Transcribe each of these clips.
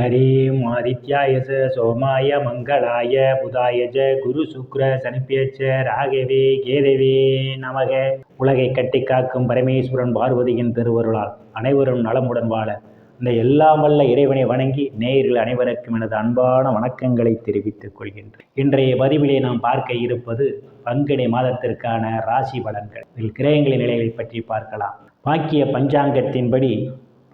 ஹரீம் ஆதித்யாய சோமாய மங்களாய புதாய குரு சுக்ர சனிப்பியச்ச ராகவே கேதவே நமக. உலகை கட்டி காக்கும் பரமேஸ்வரன் பார்வதியின் திருவருளால் அனைவரும் நலமுடன் வாழ இந்த எல்லாம் வல்ல இறைவனை வணங்கி நேயர்கள் அனைவருக்கும் எனது அன்பான வணக்கங்களை தெரிவித்துக் கொள்கின்றேன். இன்றைய பதிவிலே நாம் பார்க்க இருப்பது பங்குனி மாதத்திற்கான ராசி பலன்கள். இதில் கிரகங்களின் நிலைகளை பற்றி பார்க்கலாம். பாக்கிய பஞ்சாங்கத்தின்படி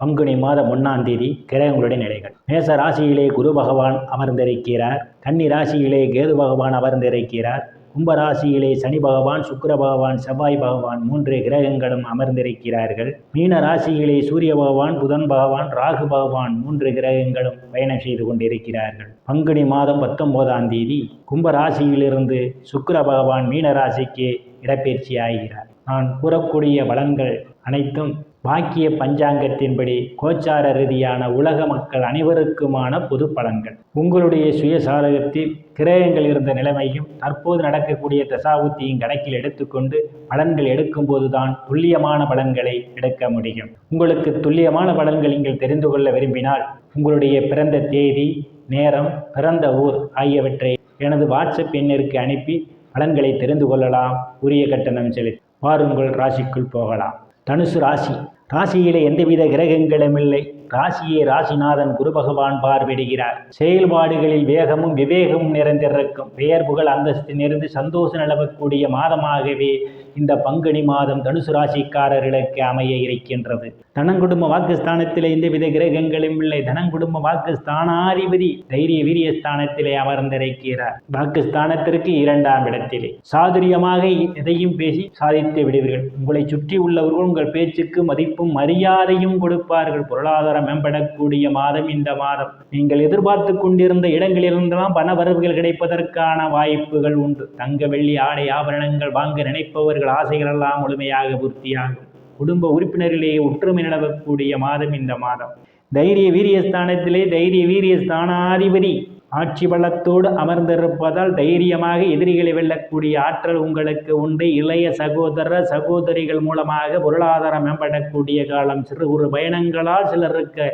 பங்குனி மாதம் 1ஆம் தேதி கிரகங்களுடைய நிலைகள். மேச ராசியிலே குரு பகவான் அமர்ந்திருக்கிறார். கன்னி ராசியிலே கேது பகவான் அமர்ந்திருக்கிறார். கும்ப ராசியிலே சனி பகவான், சுக்கிர பகவான், செவ்வாய் பகவான் 3 கிரகங்களும் அமர்ந்திருக்கிறார்கள். மீன ராசியிலே சூரிய பகவான், புதன் பகவான், ராகு பகவான் 3 கிரகங்களும் பயணம் செய்து கொண்டிருக்கிறார்கள். பங்குனி மாதம் 19ஆம் தேதி கும்ப ராசியிலிருந்து சுக்கிர பகவான் மீன ராசிக்கு இடப்பெயர்ச்சி ஆகிறார். நான் கூறக்கூடிய பலன்கள் அனைத்தும் பாக்கிய பஞ்சாங்கத்தின்படி கோச்சார ரீதியான உலக மக்கள் அனைவருக்குமான பொது பலன்கள். உங்களுடைய சுயசாதகத்தில் கிரகங்கள் இருந்த நிலைமையும் தற்போது நடக்கக்கூடிய தசாபுத்தியும் கணக்கில் எடுத்துக்கொண்டு பலன்கள் எடுக்கும் போதுதான் துல்லியமான பலன்களை எடுக்க முடியும். உங்களுக்கு துல்லியமான பலன்கள் நீங்கள் தெரிந்து கொள்ள விரும்பினால் உங்களுடைய பிறந்த தேதி, நேரம், பிறந்த ஊர் ஆகியவற்றை எனது வாட்ஸ்அப் எண்ணிற்கு அனுப்பி பலன்களை தெரிந்து கொள்ளலாம். உரிய கட்டணம் செலுத்தி வாருங்கள் ராசிக்குள் போகலாம். தனுசு ராசி. ராசியிலே எந்தவித கிரகங்களும் இல்லை. ராசியே ராசிநாதன் குரு பகவான் பார்வையிடுகிறார். செயல்பாடுகளில் வேகமும் விவேகமும் நிறைந்திருக்கும். பெயர் புகழ் அந்தஸ்து நிறைந்து சந்தோஷம் நிலவக்கூடிய மாதமாகவே இந்த பங்குனி மாதம் தனுசு ராசிக்காரர்களுக்கு அமைய இருக்கின்றது. தனங்குடும்ப வாக்குஸ்தானத்திலே எந்தவித கிரகங்களும் இல்லை. தனங்குடும்ப வாக்குஸ்தானாதிபதி தைரிய வீரிய ஸ்தானத்திலே அமர்ந்திருக்கிறார். வாக்குஸ்தானத்திற்கு 2ஆம் இடத்திலே சாதுரியமாக எதையும் பேசி சாதித்து விடுவீர்கள். உங்களை சுற்றி உள்ளவர்கள் உங்கள் பேச்சுக்கு மதிப்பும் மரியாதையும் கொடுப்பார்கள். பொருளாதார மேம்படக்கூடிய மாதம் இந்த மாதம். நீங்கள் எதிர்பார்த்து கொண்டிருந்த இடங்களிலிருந்தெல்லாம் பண வரவுகள் கிடைப்பதற்கான வாய்ப்புகள் உண்டு. தங்க, வெள்ளி, ஆடை, ஆபரணங்கள் வாங்க நினைப்பவர்கள் ஆசைகள் எல்லாம் முழுமையாக பூர்த்தியாகும். குடும்ப உறுப்பினர்களிடையே ஒற்றுமை நிலவக்கூடிய மாதம் இந்த மாதம். தைரிய வீரியஸ்தானத்திலே தைரிய வீரிய ஸ்தானாதிபதி ஆட்சி பலத்தோடு அமர்ந்திருப்பதால் தைரியமாக எதிரிகளை வெல்லக்கூடிய ஆற்றல் உங்களுக்கு உண்டு. இளைய சகோதர சகோதரிகள் மூலமாக பொருளாதாரம் மேம்படக்கூடிய காலம். சிறு குறு பயணங்களால் சிலருக்கு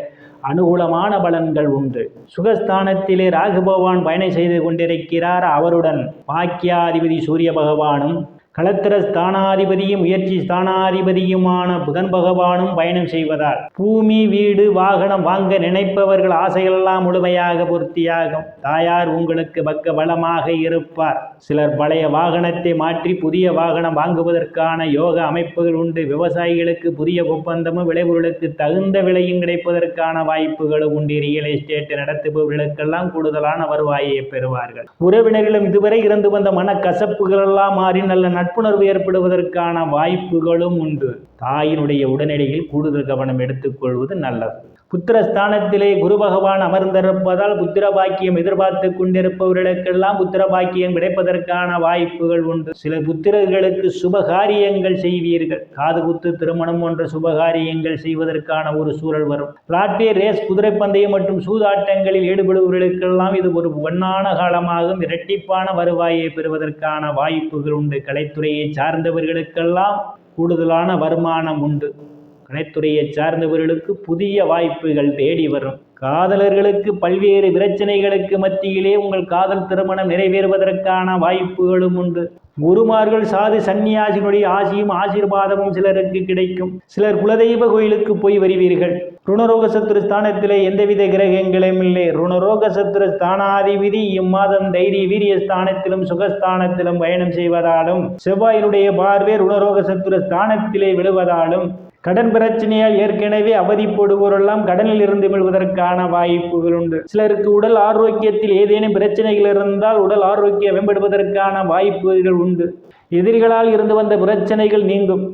அனுகூலமான பலன்கள் உண்டு. சுகஸ்தானத்திலே ராகு பகவான் பயணம் செய்து கொண்டிருக்கிறார். அவருடன் பாக்கியாதிபதி சூரிய பகவானும் களத்திர ஸ்தானாதிபதியும் முயற்சி ஸ்தானாதிபதியுமான புதன் பகவானும் பயணம் செய்வதால் பூமி, வீடு, வாகனம் வாங்க நினைப்பவர்கள் ஆசைகளெல்லாம் முழுமையாக பூர்த்தியாகும். தாயார் உங்களுக்கு பக்க பலமாக இருப்பார். சிலர் பழைய வாகனத்தை மாற்றி புதிய வாகனம் வாங்குவதற்கான யோக அமைப்புகள் உண்டு. விவசாயிகளுக்கு புதிய ஒப்பந்தமும் விளைபொருளுக்கு தகுந்த விலையும் கிடைப்பதற்கான வாய்ப்புகளும் உண்டு. ரியல் எஸ்டேட் நடத்துபவர்களுக்கெல்லாம் கூடுதலான வருவாயை பெறுவார்கள். உறவினர்களும் இதுவரை இருந்து வந்த மன கசப்புகள் எல்லாம் மாறி நல்ல நட்புணர்வு ஏற்படுவதற்கான வாய்ப்புகளும் உண்டு. தாயினுடைய உடனடியில் கூடுதல் கவனம் எடுத்துக்கொள்வது நல்லது. புத்திரஸ்தானத்திலே குரு பகவான் அமர்ந்திருப்பதால் புத்திர பாக்கியம் எதிர்பார்த்து கொண்டிருப்பவர்களுக்கெல்லாம் புத்திர பாக்கியம் கிடைப்பதற்கான வாய்ப்புகள் உண்டு. சில புத்திரர்களுக்கு சுபகாரியங்கள் செய்வீர்கள். காது குத்து, திருமணம் போன்ற சுபகாரியங்கள் செய்வதற்கான ஒரு சூழல் வரும். லாட்டரி, ரேஸ், குதிரை பந்தயம் மற்றும் சூதாட்டங்களில் ஈடுபடுபவர்களுக்கெல்லாம் இது ஒரு பொன்னான காலமாகும். இரட்டிப்பான வருவாயை பெறுவதற்கான வாய்ப்புகள் உண்டு. கலைத்துறையை சார்ந்தவர்களுக்கெல்லாம் கூடுதலான வருமானம் உண்டு. கலைத்துறையை சார்ந்தவர்களுக்கு புதிய வாய்ப்புகள் தேடி வரும். காதலர்களுக்கு பல்வேறு பிரச்சனைகளுக்கு மத்தியிலே உங்கள் காதல் திருமணம் நிறைவேறுவதற்கான வாய்ப்புகளும் உண்டு. குருமார்கள், சாது சந்நியாசினுடைய ஆசியும் ஆசீர்வாதமும் சிலருக்கு கிடைக்கும். சிலர் குலதெய்வ கோயிலுக்கு போய் வருவீர்கள். ருணரோக சத்துரு ஸ்தானத்திலே எந்தவித கிரகங்களும் இல்லை. ருணரோக சத்துரு ஸ்தானாதிபதி இம்மாதம் தைரிய வீரிய ஸ்தானத்திலும் சுகஸ்தானத்திலும் பயணம் செய்வதாலும் செவ்வாயினுடைய பார்வை ருணரோக சத்துரு ஸ்தானத்திலே விழுவதாலும் கடன் பிரச்சனையால் ஏற்கனவே அவதிப்படுவோரெல்லாம் கடனில் இருந்து மீள்வதற்கான வாய்ப்புகள் உண்டு. சிலருக்கு உடல் ஆரோக்கியத்தில் ஏதேனும் பிரச்சனைகள் இருந்தால் உடல் ஆரோக்கியம் மேம்படுவதற்கான வாய்ப்புகள் உண்டு. எதிரிகளால் இருந்து வந்த பிரச்சனைகள் நீங்கும்.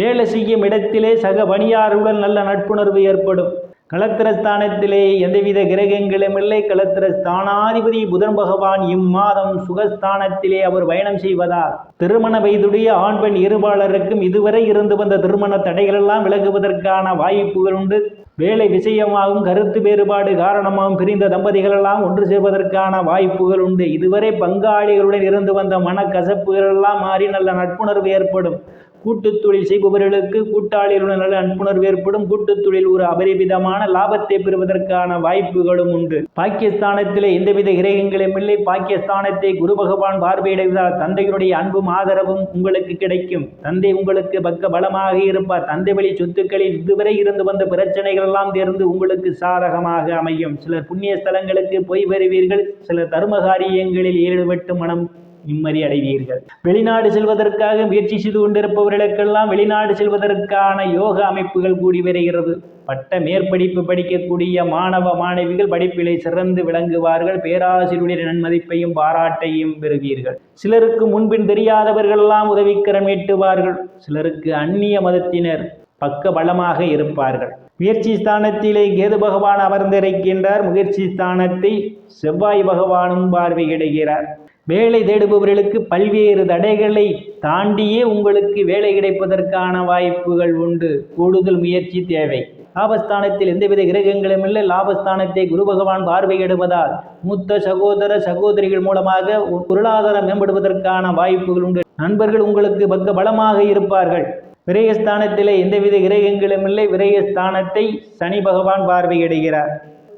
வேலை செய்யும் இடத்திலே சக பணியாளருடன் நல்ல நட்புணர்வு ஏற்படும். களத்திரஸ்தானத்திலே எந்தவித கிரகங்களும் இல்லை. களத்திரஸ்தானாதிபதி புதன் பகவான் இம்மாதம் சுகஸ்தானத்திலே அவர் பயணம் செய்வதால் திருமண வயதுடைய ஆண் பெண் இருபாளருக்கும் இதுவரை இருந்து வந்த திருமண தடைகளெல்லாம் விலகுவதற்கான வாய்ப்புகள் உண்டு. வேலை விஷயமாகவும் கருத்து வேறுபாடு காரணமாகவும் பிரிந்த தம்பதிகளெல்லாம் ஒன்று சேர்வதற்கான வாய்ப்புகள் உண்டு. இதுவரை பங்காளிகளுடன் இருந்து வந்த மனக்கசப்புகளெல்லாம் மாறி நல்ல நட்புணர்வு ஏற்படும். கூட்டுத் தொழில் செய்பவர்களுக்கு கூட்டாளிகளுடன் நல்ல நட்புணர்வு ஏற்படும். கூட்டுத் தொழில் ஒரு அபரிவிதமான லாபத்தை பெறுவதற்கான வாய்ப்புகளும் உண்டு. பாகிஸ்தானத்திலே எந்தவித கிரகங்களும் இல்லை. பாகிஸ்தானத்தை குரு பகவான் பார்வையிடுவதால் தந்தையுடைய அன்பும் ஆதரவும் உங்களுக்கு கிடைக்கும். தந்தை உங்களுக்கு பக்க பலமாக இருப்பார். தந்தை வழி சொத்துக்களில் இதுவரை இருந்து வந்த பிரச்சனைகள் எல்லாம் தேர்ந்து உங்களுக்கு சாதகமாக அமையும். சிலர் புண்ணிய ஸ்தலங்களுக்கு போய் வருவீர்கள். சிலர் தர்ம காரியங்களில் ஈடுபட்டு மனம் நிம்மதி அடைவீர்கள். வெளிநாடு செல்வதற்காக முயற்சி செய்து கொண்டிருப்பவர்களுக்கெல்லாம் வெளிநாடு செல்வதற்கான யோக அமைப்புகள் கூடி வருகிறது. பட்ட மேற்படிப்பு படிக்கக்கூடிய மாணவ மாணவிகள் படிப்பிலே சிறந்து விளங்குவார்கள். பேராசிரியருடைய நன்மதிப்பையும் பாராட்டையும் பெறுவீர்கள். சிலருக்கு முன்பின் தெரியாதவர்கள் எல்லாம் உதவிக்கரம் நீட்டுவார்கள். சிலருக்கு அந்நிய மதத்தினர் பக்க பலமாக இருப்பார்கள். முயற்சி ஸ்தானத்திலே கேது பகவான் அமர்ந்திருக்கின்றார். முயற்சி ஸ்தானத்தை செவ்வாய் பகவானும் பார்வையிடுகிறார். வேலை தேடுபவர்களுக்கு பல்வேறு தடைகளை தாண்டியே உங்களுக்கு வேலை கிடைப்பதற்கான வாய்ப்புகள் உண்டு. கூடுதல் முயற்சி தேவை. லாபஸ்தானத்தில் எந்தவித கிரகங்களும் இல்லை. லாபஸ்தானத்தை குரு பகவான் பார்வையிடுவதால் மூத்த சகோதர சகோதரிகள் மூலமாக பொருளாதாரம் மேம்படுவதற்கான வாய்ப்புகள் உண்டு. நண்பர்கள் உங்களுக்கு பக்க பலமாக இருப்பார்கள். விரயஸ்தானத்திலே எந்தவித கிரகங்களும் இல்லை. விரயஸ்தானத்தை சனி பகவான் பார்வையிடுகிறார்.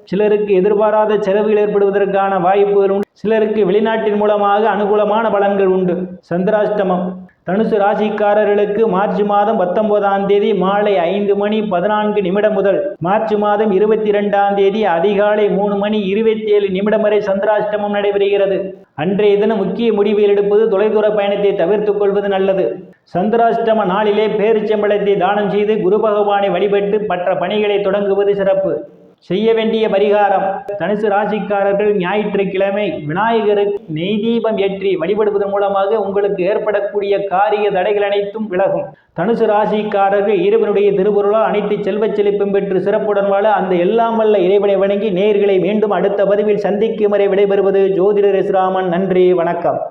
சிலருக்கு எதிர்பாராத செலவுகள் ஏற்படுவதற்கான வாய்ப்புகள் உண்டு. சிலருக்கு வெளிநாட்டின் மூலமாக அனுகூலமான பலன்கள் உண்டு. சந்திராஷ்டமம் தனுசு ராசிக்காரர்களுக்கு மார்ச் மாதம் 19ஆம் தேதி மாலை 5:14 முதல் மார்ச் மாதம் 22ஆம் தேதி அதிகாலை 3:27 வரை சந்திராஷ்டமம் நடைபெறுகிறது. அன்றைய தினம் முக்கிய முடிவுகள் எடுப்பது, தொலைதூர பயணத்தை தவிர்த்துக் கொள்வது நல்லது. சந்திராஷ்டம நாளிலே பேரிச்சம்பழத்தை தானம் செய்து குரு பகவானை வழிபட்டு மற்ற பணிகளை தொடங்குவது சிறப்பு. செய்ய வேண்டிய பரிகாரம்: தனுசு ராசிக்காரர்கள் ஞாயிற்றுக்கிழமை விநாயகருக்கு நெய் தீபம் ஏற்றி வழிபடுவதன் மூலமாக உங்களுக்கு ஏற்படக்கூடிய காரிய தடைகள் அனைத்தும் விலகும். தனுசு ராசிக்காரர்கள் இறைவனுடைய திருவுருளால் அனைத்து செல்வச் செழிப்பும் பெற்று சிறப்புடன் வாழ அந்த எல்லாம் வல்ல இறைவனை வணங்கி நேயர்களை மீண்டும் அடுத்த பதிவில் சந்திக்கும் வரை விடைபெறுவது ஜோதிடர் எஸ். ராமன். நன்றி, வணக்கம்.